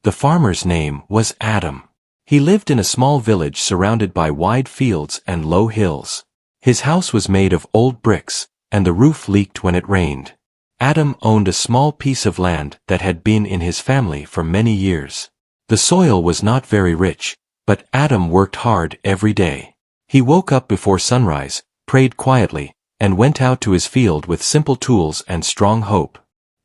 The farmer's name was Adam. He lived in a small village surrounded by wide fields and low hills. His house was made of old bricks, and the roof leaked when it rained. Adam owned a small piece of land that had been in his family for many years. The soil was not very rich, but Adam worked hard every day. He woke up before sunrise, prayed quietly, and went out to his field with simple tools and strong hope.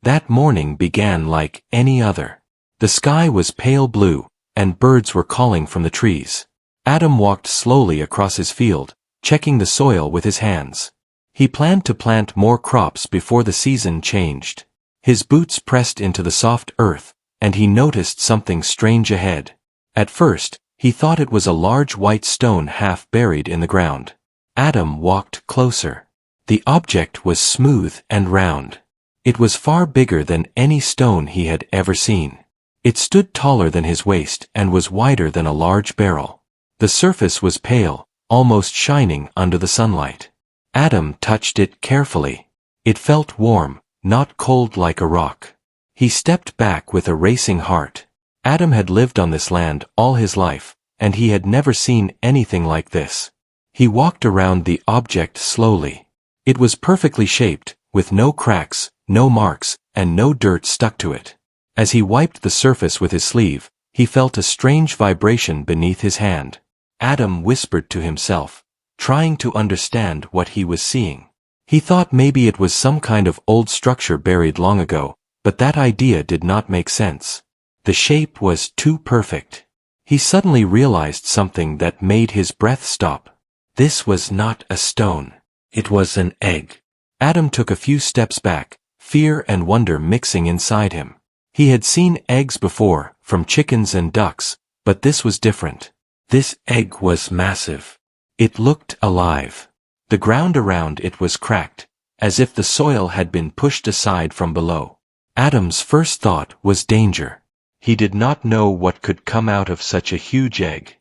That morning began like any other. The sky was pale blue, and birds were calling from the trees. Adam walked slowly across his field, checking the soil with his hands. He planned to plant more crops before the season changed. His boots pressed into the soft earth, and he noticed something strange ahead. At first, he thought it was a large white stone half buried in the ground. Adam walked closer. The object was smooth and round. It was far bigger than any stone he had ever seen. It stood taller than his waist and was wider than a large barrel. The surface was pale, almost shining under the sunlight. Adam touched it carefully. It felt warm, not cold like a rock. He stepped back with a racing heart. Adam had lived on this land all his life, and he had never seen anything like this. He walked around the object slowly. It was perfectly shaped, with no cracks, no marks, and no dirt stuck to it. As he wiped the surface with his sleeve, he felt a strange vibration beneath his hand. Adam whispered to himself, trying to understand what he was seeing. He thought maybe it was some kind of old structure buried long ago, but that idea did not make sense. The shape was too perfect. He suddenly realized something that made his breath stop. This was not a stone. It was an egg. Adam took a few steps back, fear and wonder mixing inside him. He had seen eggs before, from chickens and ducks, but this was different. This egg was massive. It looked alive. The ground around it was cracked, as if the soil had been pushed aside from below. Adam's first thought was danger. He did not know what could come out of such a huge egg.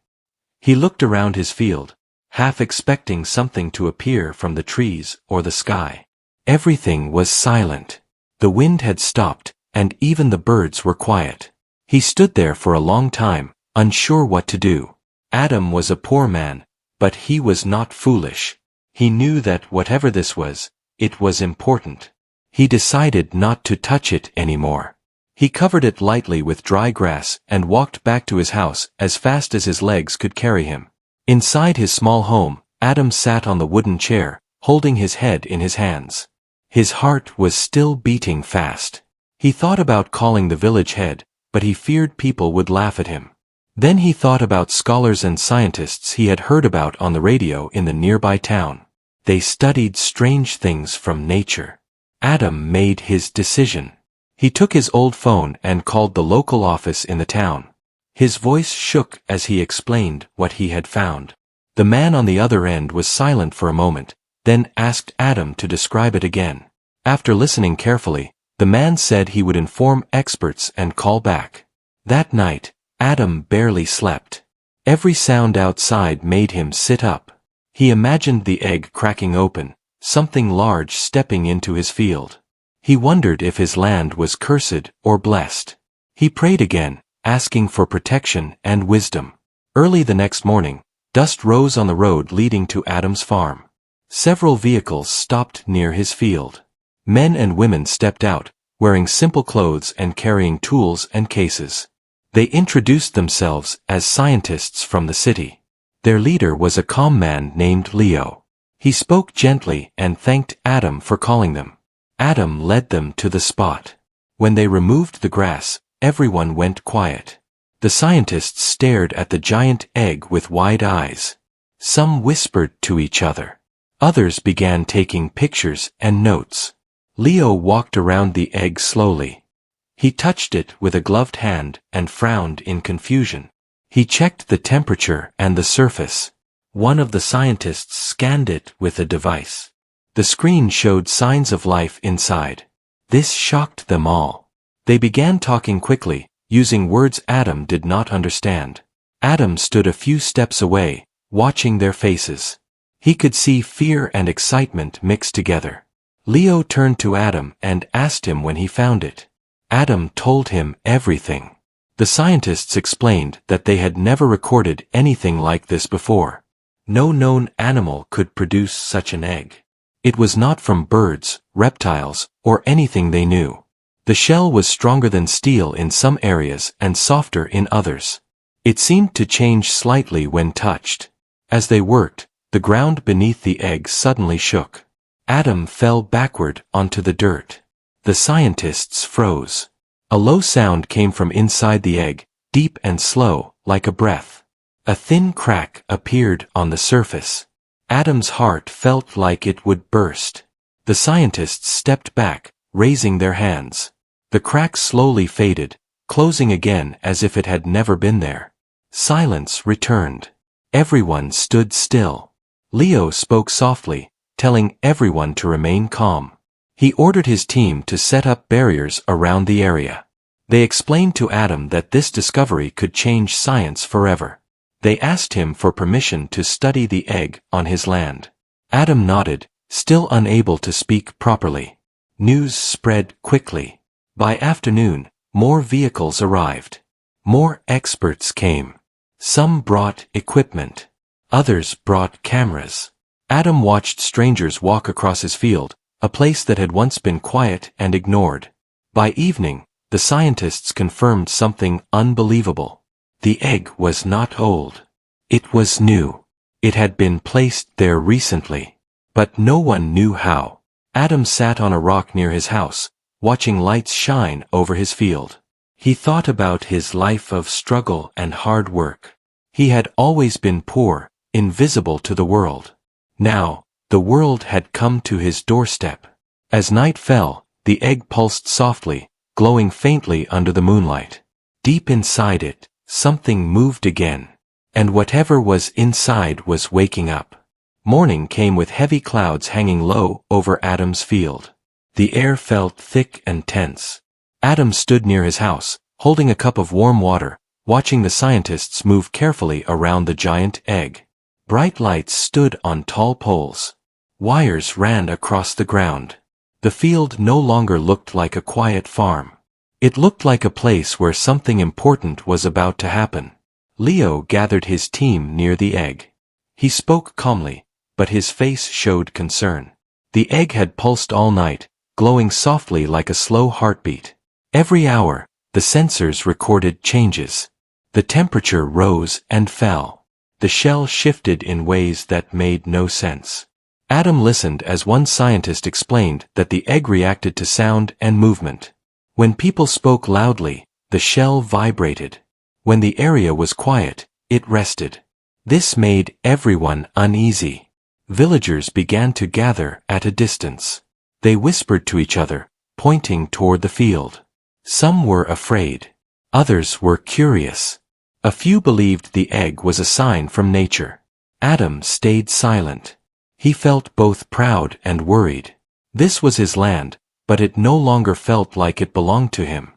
He looked around his field, half expecting something to appear from the trees or the sky. Everything was silent. The wind had stopped, and even the birds were quiet. He stood there for a long time, unsure what to do. Adam was a poor man, but he was not foolish. He knew that whatever this was, it was important. He decided not to touch it anymore. He covered it lightly with dry grass and walked back to his house as fast as his legs could carry him. Inside his small home, Adam sat on the wooden chair, holding his head in his hands. His heart was still beating fast. He thought about calling the village head, but he feared people would laugh at him. Then he thought about scholars and scientists he had heard about on the radio in the nearby town. They studied strange things from nature. Adam made his decision. He took his old phone and called the local office in the town. His voice shook as he explained what he had found. The man on the other end was silent for a moment, then asked Adam to describe it again. After listening carefully, the man said he would inform experts and call back. That night, Adam barely slept. Every sound outside made him sit up. He imagined the egg cracking open, something large stepping into his field. He wondered if his land was cursed or blessed. He prayed again, asking for protection and wisdom. Early the next morning, dust rose on the road leading to Adam's farm. Several vehicles stopped near his field. Men and women stepped out, wearing simple clothes and carrying tools and cases. They introduced themselves as scientists from the city. Their leader was a calm man named Leo. He spoke gently and thanked Adam for calling them. Adam led them to the spot. When they removed the grass, everyone went quiet. The scientists stared at the giant egg with wide eyes. Some whispered to each other. Others began taking pictures and notes. Leo walked around the egg slowly. He touched it with a gloved hand and frowned in confusion. He checked the temperature and the surface. One of the scientists scanned it with a device. The screen showed signs of life inside. This shocked them all. They began talking quickly, using words Adam did not understand. Adam stood a few steps away, watching their faces. He could see fear and excitement mixed together. Leo turned to Adam and asked him when he found it. Adam told him everything. The scientists explained that they had never recorded anything like this before. No known animal could produce such an egg. It was not from birds, reptiles, or anything they knew. The shell was stronger than steel in some areas and softer in others. It seemed to change slightly when touched. As they worked, the ground beneath the egg suddenly shook. Adam fell backward onto the dirt. The scientists froze. A low sound came from inside the egg, deep and slow, like a breath. A thin crack appeared on the surface. Adam's heart felt like it would burst. The scientists stepped back, raising their hands. The crack slowly faded, closing again as if it had never been there. Silence returned. Everyone stood still. Leo spoke softly, telling everyone to remain calm. He ordered his team to set up barriers around the area. They explained to Adam that this discovery could change science forever. They asked him for permission to study the egg on his land. Adam nodded, still unable to speak properly. News spread quickly. By afternoon, more vehicles arrived. More experts came. Some brought equipment. Others brought cameras. Adam watched strangers walk across his field, a place that had once been quiet and ignored. By evening, the scientists confirmed something unbelievable. The egg was not old. It was new. It had been placed there recently. But no one knew how. Adam sat on a rock near his house, watching lights shine over his field. He thought about his life of struggle and hard work. He had always been poor, invisible to the world. Now, the world had come to his doorstep. As night fell, the egg pulsed softly, glowing faintly under the moonlight. Deep inside it, something moved again. And whatever was inside was waking up. Morning came with heavy clouds hanging low over Adam's field. The air felt thick and tense. Adam stood near his house, holding a cup of warm water, watching the scientists move carefully around the giant egg. Bright lights stood on tall poles. Wires ran across the ground. The field no longer looked like a quiet farm. It looked like a place where something important was about to happen. Leo gathered his team near the egg. He spoke calmly, but his face showed concern. The egg had pulsed all night, glowing softly like a slow heartbeat. Every hour, the sensors recorded changes. The temperature rose and fell. The shell shifted in ways that made no sense. Adam listened as one scientist explained that the egg reacted to sound and movement. When people spoke loudly, the shell vibrated. When the area was quiet, it rested. This made everyone uneasy. Villagers began to gather at a distance. They whispered to each other, pointing toward the field. Some were afraid. Others were curious. A few believed the egg was a sign from nature. Adam stayed silent. He felt both proud and worried. This was his land, but it no longer felt like it belonged to him.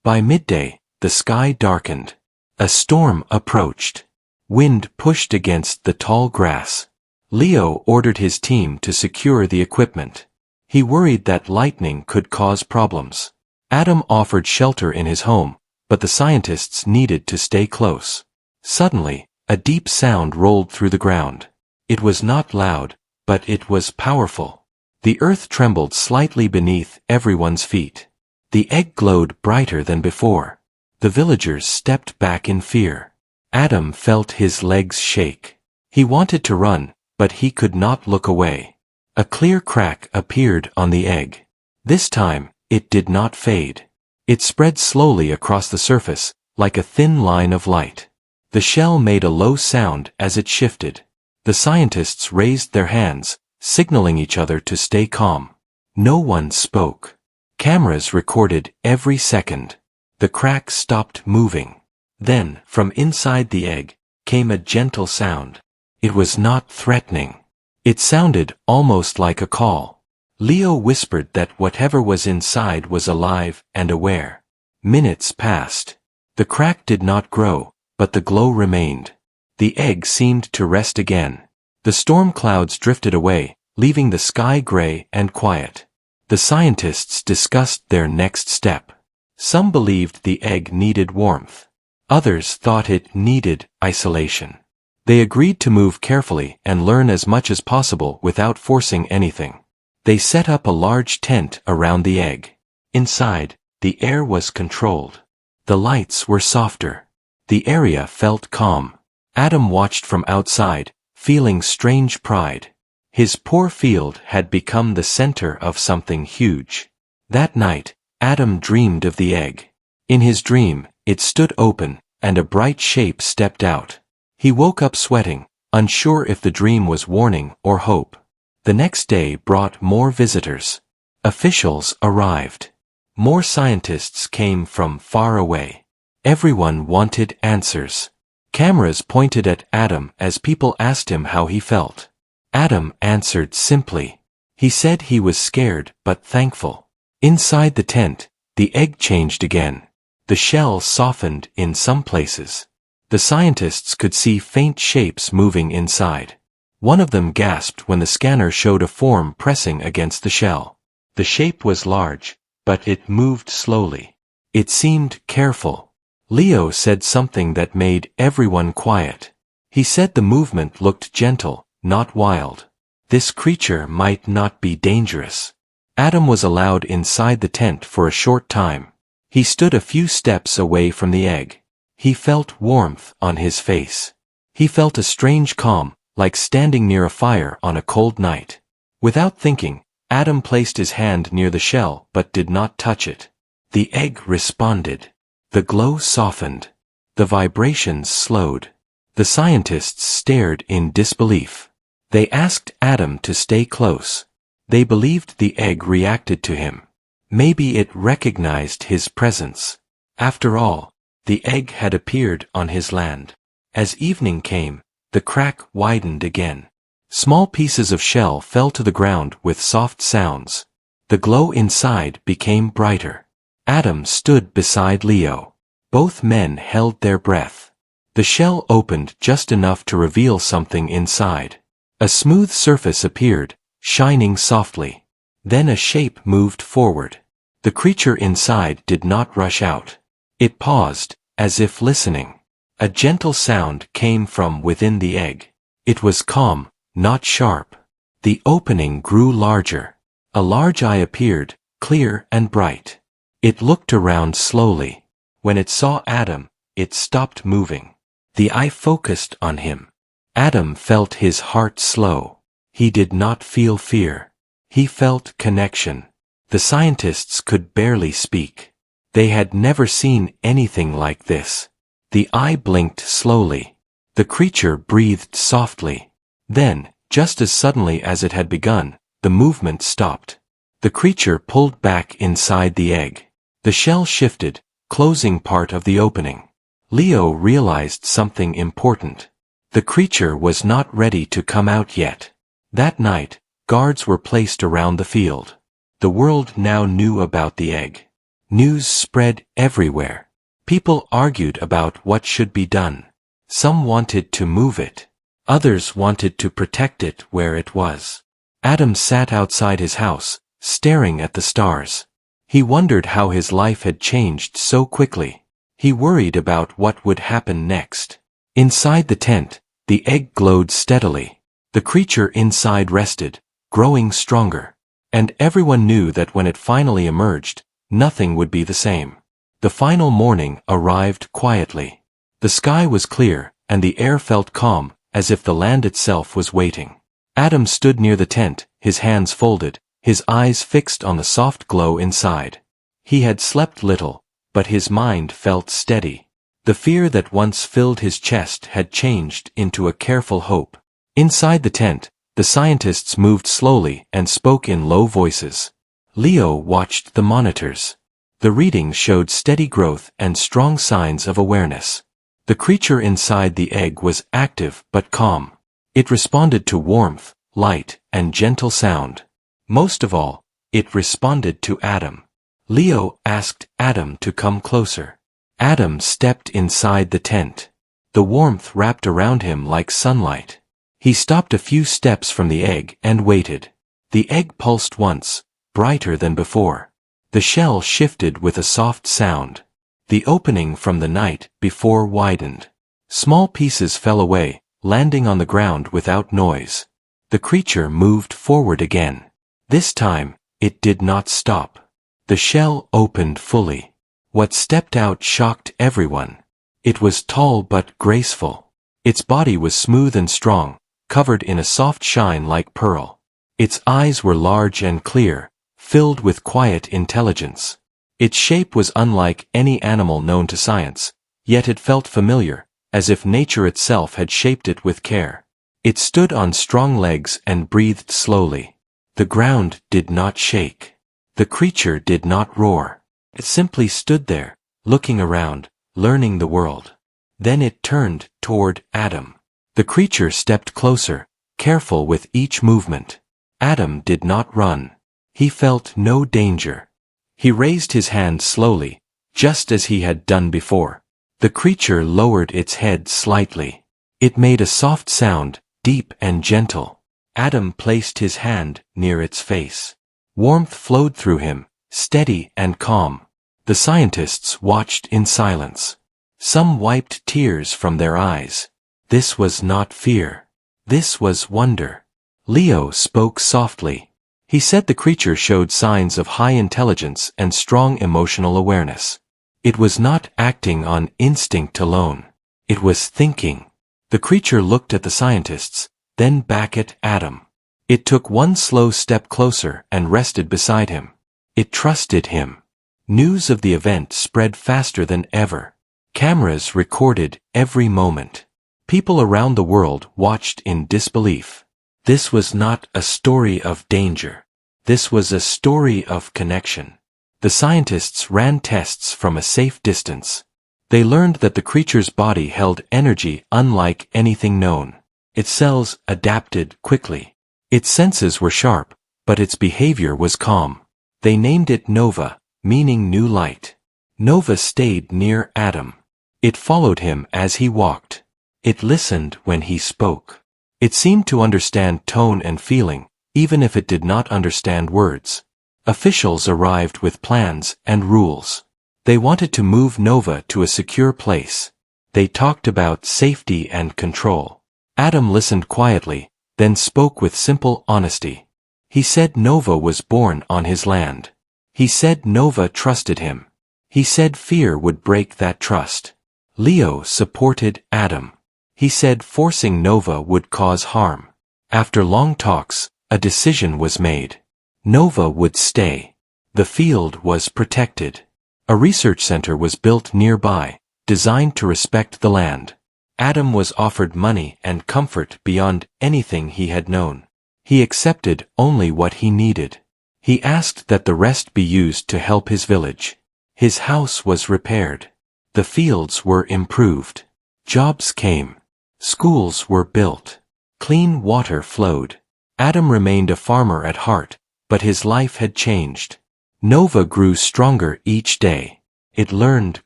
By midday, the sky darkened. A storm approached. Wind pushed against the tall grass. Leo ordered his team to secure the equipment. He worried that lightning could cause problems. Adam offered shelter in his home, but the scientists needed to stay close. Suddenly, a deep sound rolled through the ground. It was not loud, but it was powerful. The earth trembled slightly beneath everyone's feet. The egg glowed brighter than before. The villagers stepped back in fear. Adam felt his legs shake. He wanted to run, but he could not look away. A clear crack appeared on the egg. This time, it did not fade. It spread slowly across the surface, like a thin line of light. The shell made a low sound as it shifted. The scientists raised their hands, signaling each other to stay calm. No one spoke. Cameras recorded every second. The crack stopped moving. Then, from inside the egg, came a gentle sound. It was not threatening. It sounded almost like a call. Leo whispered that whatever was inside was alive and aware. Minutes passed. The crack did not grow, but the glow remained. The egg seemed to rest again. The storm clouds drifted away, leaving the sky gray and quiet. The scientists discussed their next step. Some believed the egg needed warmth. Others thought it needed isolation. They agreed to move carefully and learn as much as possible without forcing anything. They set up a large tent around the egg. Inside, the air was controlled. The lights were softer. The area felt calm. Adam watched from outside, feeling strange pride. His poor field had become the center of something huge. That night, Adam dreamed of the egg. In his dream, it stood open, and a bright shape stepped out. He woke up sweating, unsure if the dream was warning or hope. The next day brought more visitors. Officials arrived. More scientists came from far away. Everyone wanted answers. Cameras pointed at Adam as people asked him how he felt. Adam answered simply. He said he was scared but thankful. Inside the tent, the egg changed again. The shell softened in some places. The scientists could see faint shapes moving inside. One of them gasped when the scanner showed a form pressing against the shell. The shape was large, but it moved slowly. It seemed careful. Leo said something that made everyone quiet. He said the movement looked gentle, not wild. This creature might not be dangerous. Adam was allowed inside the tent for a short time. He stood a few steps away from the egg. He felt warmth on his face. He felt a strange calm, like standing near a fire on a cold night. Without thinking, Adam placed his hand near the shell but did not touch it. The egg responded. The glow softened. The vibrations slowed. The scientists stared in disbelief. They asked Adam to stay close. They believed the egg reacted to him. Maybe it recognized his presence. After all, the egg had appeared on his land. As evening came, the crack widened again. Small pieces of shell fell to the ground with soft sounds. The glow inside became brighter. Adam stood beside Leo. Both men held their breath. The shell opened just enough to reveal something inside. A smooth surface appeared, shining softly. Then a shape moved forward. The creature inside did not rush out. It paused, as if listening. A gentle sound came from within the egg. It was calm, not sharp. The opening grew larger. A large eye appeared, clear and bright. It looked around slowly. When it saw Adam, it stopped moving. The eye focused on him. Adam felt his heart slow. He did not feel fear. He felt connection. The scientists could barely speak. They had never seen anything like this. The eye blinked slowly. The creature breathed softly. Then, just as suddenly as it had begun, the movement stopped. The creature pulled back inside the egg. The shell shifted, closing part of the opening. Leo realized something important. The creature was not ready to come out yet. That night, guards were placed around the field. The world now knew about the egg. News spread everywhere. People argued about what should be done. Some wanted to move it. Others wanted to protect it where it was. Adam sat outside his house, staring at the stars. He wondered how his life had changed so quickly. He worried about what would happen next. Inside the tent, the egg glowed steadily. The creature inside rested, growing stronger. And everyone knew that when it finally emerged, nothing would be the same. The final morning arrived quietly. The sky was clear, and the air felt calm, as if the land itself was waiting. Adam stood near the tent, his hands folded, his eyes fixed on the soft glow inside. He had slept little, but his mind felt steady. The fear that once filled his chest had changed into a careful hope. Inside the tent, the scientists moved slowly and spoke in low voices. Leo watched the monitors. The readings showed steady growth and strong signs of awareness. The creature inside the egg was active but calm. It responded to warmth, light, and gentle sound. Most of all, it responded to Adam. Leo asked Adam to come closer. Adam stepped inside the tent. The warmth wrapped around him like sunlight. He stopped a few steps from the egg and waited. The egg pulsed once, brighter than before. The shell shifted with a soft sound. The opening from the night before widened. Small pieces fell away, landing on the ground without noise. The creature moved forward again. This time, it did not stop. The shell opened fully. What stepped out shocked everyone. It was tall but graceful. Its body was smooth and strong, covered in a soft shine like pearl. Its eyes were large and clear, filled with quiet intelligence. Its shape was unlike any animal known to science, yet it felt familiar, as if nature itself had shaped it with care. It stood on strong legs and breathed slowly. The ground did not shake. The creature did not roar. It simply stood there, looking around, learning the world. Then it turned toward Adam. The creature stepped closer, careful with each movement. Adam did not run. He felt no danger. He raised his hand slowly, just as he had done before. The creature lowered its head slightly. It made a soft sound, deep and gentle. Adam placed his hand near its face. Warmth flowed through him, steady and calm. The scientists watched in silence. Some wiped tears from their eyes. This was not fear. This was wonder. Leo spoke softly. He said the creature showed signs of high intelligence and strong emotional awareness. It was not acting on instinct alone. It was thinking. The creature looked at the scientists, then back at Adam. It took one slow step closer and rested beside him. It trusted him. News of the event spread faster than ever. Cameras recorded every moment. People around the world watched in disbelief. This was not a story of danger. This was a story of connection. The scientists ran tests from a safe distance. They learned that the creature's body held energy unlike anything known. Its cells adapted quickly. Its senses were sharp, but its behavior was calm. They named it Nova, meaning new light. Nova stayed near Adam. It followed him as he walked. It listened when he spoke. It seemed to understand tone and feeling, even if it did not understand words. Officials arrived with plans and rules. They wanted to move Nova to a secure place. They talked about safety and control. Adam listened quietly, then spoke with simple honesty. He said Nova was born on his land. He said Nova trusted him. He said fear would break that trust. Leo supported Adam. He said forcing Nova would cause harm. After long talks, a decision was made. Nova would stay. The field was protected. A research center was built nearby, designed to respect the land. Adam was offered money and comfort beyond anything he had known. He accepted only what he needed. He asked that the rest be used to help his village. His house was repaired. The fields were improved. Jobs came. Schools were built. Clean water flowed. Adam remained a farmer at heart, but his life had changed. Nova grew stronger each day. It learned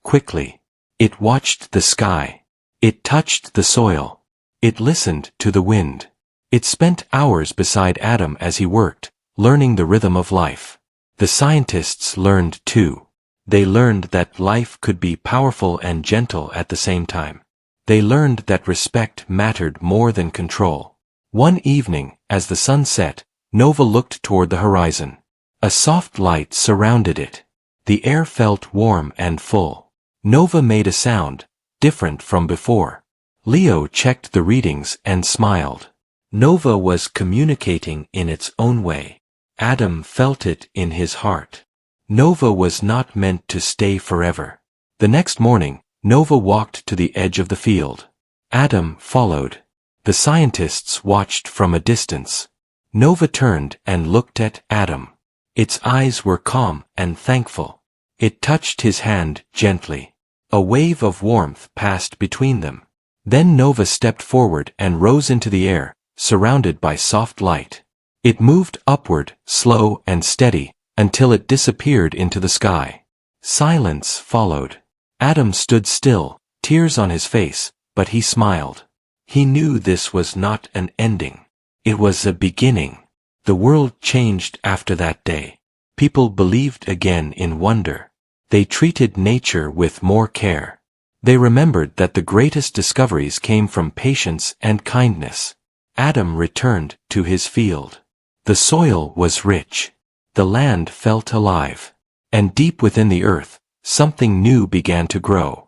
quickly. It watched the sky. It touched the soil. It listened to the wind. It spent hours beside Adam as he worked, learning the rhythm of life. The scientists learned too. They learned that life could be powerful and gentle at the same time. They learned that respect mattered more than control. One evening, as the sun set, Nova looked toward the horizon. A soft light surrounded it. The air felt warm and full. Nova made a sound, different from before. Leo checked the readings and smiled. Nova was communicating in its own way. Adam felt it in his heart. Nova was not meant to stay forever. The next morning, Nova walked to the edge of the field. Adam followed. The scientists watched from a distance. Nova turned and looked at Adam. Its eyes were calm and thankful. It touched his hand gently. A wave of warmth passed between them. Then Nova stepped forward and rose into the air, surrounded by soft light. It moved upward, slow and steady, until it disappeared into the sky. Silence followed. Adam stood still, tears on his face, but he smiled. He knew this was not an ending. It was a beginning. The world changed after that day. People believed again in wonder. They treated nature with more care. They remembered that the greatest discoveries came from patience and kindness. Adam returned to his field. The soil was rich. The land felt alive. And deep within the earth, something new began to grow.